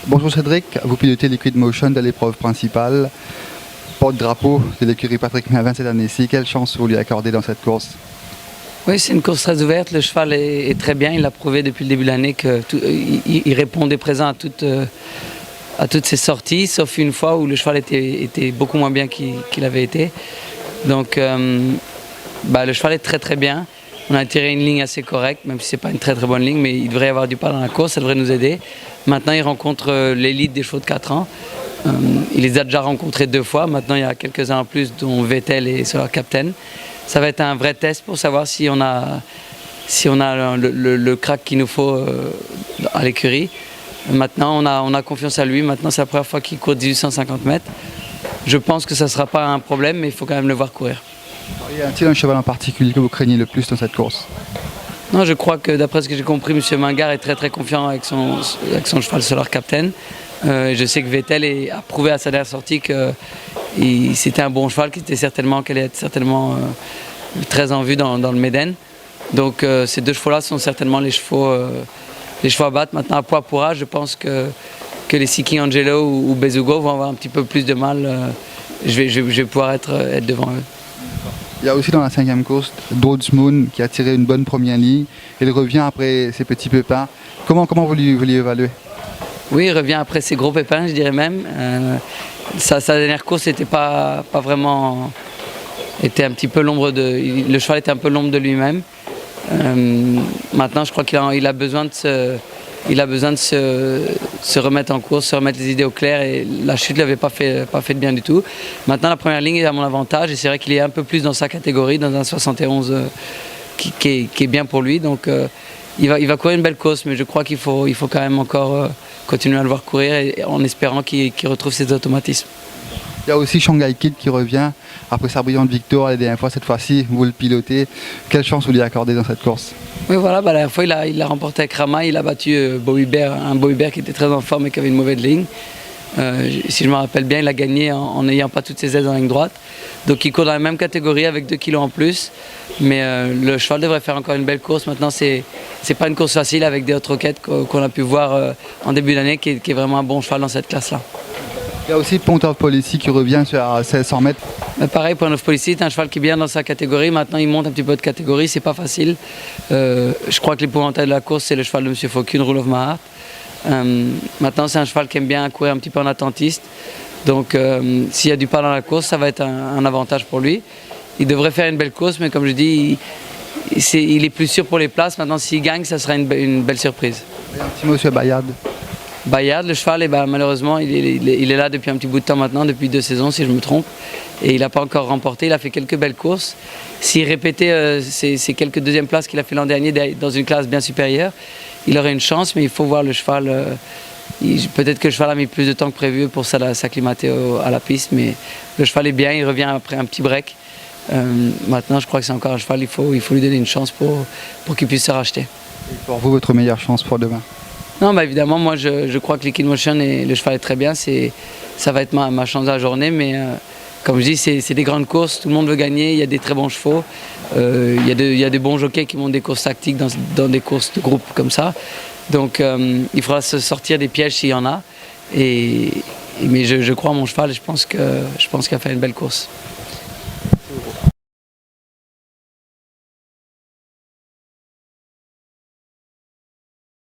Bonjour Cédric, vous pilotez Liquid Motion de l'épreuve principale, porte-drapeau de l'écurie Patrick Mervin cette année-ci. Quelle chance vous lui accordez dans cette course? Oui, c'est une course très ouverte. Le cheval est très bien. Il a prouvé depuis le début de l'année qu'il répondait présent à toutes ses sorties, sauf une fois où le cheval était beaucoup moins bien qu'il avait été. Donc, le cheval est très très bien. On a tiré une ligne assez correcte, même si ce n'est pas une très très bonne ligne, mais il devrait y avoir du pas dans la course, ça devrait nous aider. Maintenant, il rencontre l'élite des chevaux de 4 ans. Il les a déjà rencontrés 2 fois. Maintenant, il y a quelques-uns en plus, dont Vettel et Solar Captain. Ça va être un vrai test pour savoir si on a le crack qu'il nous faut à l'écurie. Maintenant, on a confiance à lui. Maintenant, c'est la première fois qu'il court 1850 mètres. Je pense que ça ne sera pas un problème, mais il faut quand même le voir courir. Y a-t-il un cheval en particulier que vous craignez le plus dans cette course? Non, je crois que d'après ce que j'ai compris, M. Mingard est très très confiant avec son cheval Solar Captain. Je sais que Vettel a prouvé à sa dernière sortie que c'était un bon cheval, qu'elle allait être certainement très en vue dans le Méden. Donc ces 2 chevaux-là sont certainement les chevaux à battre. Maintenant à poids pour âge, je pense que les Seeking Angelo ou Bezugo vont avoir un petit peu plus de mal. Je vais pouvoir être devant eux. Il y a aussi dans la 5e course Dodds Moon qui a tiré une bonne première ligne. Il revient après ses petits pépins. Comment vous l'évaluez? Oui, il revient après ses gros pépins, je dirais même. Sa dernière course n'était pas vraiment... le cheval était un peu l'ombre de lui-même. Maintenant, je crois qu'il a besoin de se remettre en course, se remettre les idées au clair, et la chute ne l'avait pas fait de bien du tout. Maintenant, la première ligne est à mon avantage, et c'est vrai qu'il est un peu plus dans sa catégorie, dans un 71 qui est bien pour lui. Donc il va courir une belle course, mais je crois qu'il faut quand même encore continuer à le voir courir, en espérant qu'il retrouve ses automatismes. Il y a aussi Shanghai Kid qui revient après sa brillante victoire la dernière fois. Cette fois-ci, vous le pilotez. Quelle chance vous lui accordez dans cette course? Oui, voilà, la dernière fois, il l'a remporté avec Rama. Il a battu un Beau Hubert qui était très en forme et qui avait une mauvaise ligne. Si je me rappelle bien, il a gagné en n'ayant pas toutes ses aides en ligne droite. Donc il court dans la même catégorie avec 2 kilos en plus. Mais le cheval devrait faire encore une belle course. Maintenant, c'est pas une course facile avec des autres roquettes qu'on a pu voir en début d'année, qui est vraiment un bon cheval dans cette classe-là. Il y a aussi Point of Policy qui revient à 1600 mètres. Pareil, Point of Policy, c'est un cheval qui est bien dans sa catégorie. Maintenant, il monte un petit peu de catégorie, c'est pas facile. Je crois que l'épouvantail de la course, c'est le cheval de M. Faucune, Rule of My Heart. Maintenant, c'est un cheval qui aime bien courir un petit peu en attentiste. Donc, s'il y a du pas dans la course, ça va être un avantage pour lui. Il devrait faire une belle course, mais comme je dis, il est plus sûr pour les places. Maintenant, s'il gagne, ça sera une belle surprise. Et un petit mot sur Bayard. Bayard, le cheval, malheureusement, il est là depuis un petit bout de temps maintenant, depuis 2 saisons si je me trompe. Et il n'a pas encore remporté, il a fait quelques belles courses. S'il répétait ces quelques 2e places qu'il a fait l'an dernier dans une classe bien supérieure, il aurait une chance, mais il faut voir le cheval. Peut-être que le cheval a mis plus de temps que prévu pour s'acclimater à la piste, mais le cheval est bien, il revient après un petit break. Maintenant, je crois que c'est encore un cheval, il faut lui donner une chance pour qu'il puisse se racheter. Et pour vous, votre meilleure chance pour demain? Non, évidemment, moi je crois que Liquid Motion et le cheval est très bien. Ça va être ma chance de la journée, mais comme je dis, c'est des grandes courses, tout le monde veut gagner, il y a des très bons chevaux, il y a des bons jockeys qui montent des courses tactiques dans des courses de groupe comme ça. Donc il faudra se sortir des pièges s'il y en a. Mais je crois en mon cheval et je pense qu'il va faire une belle course.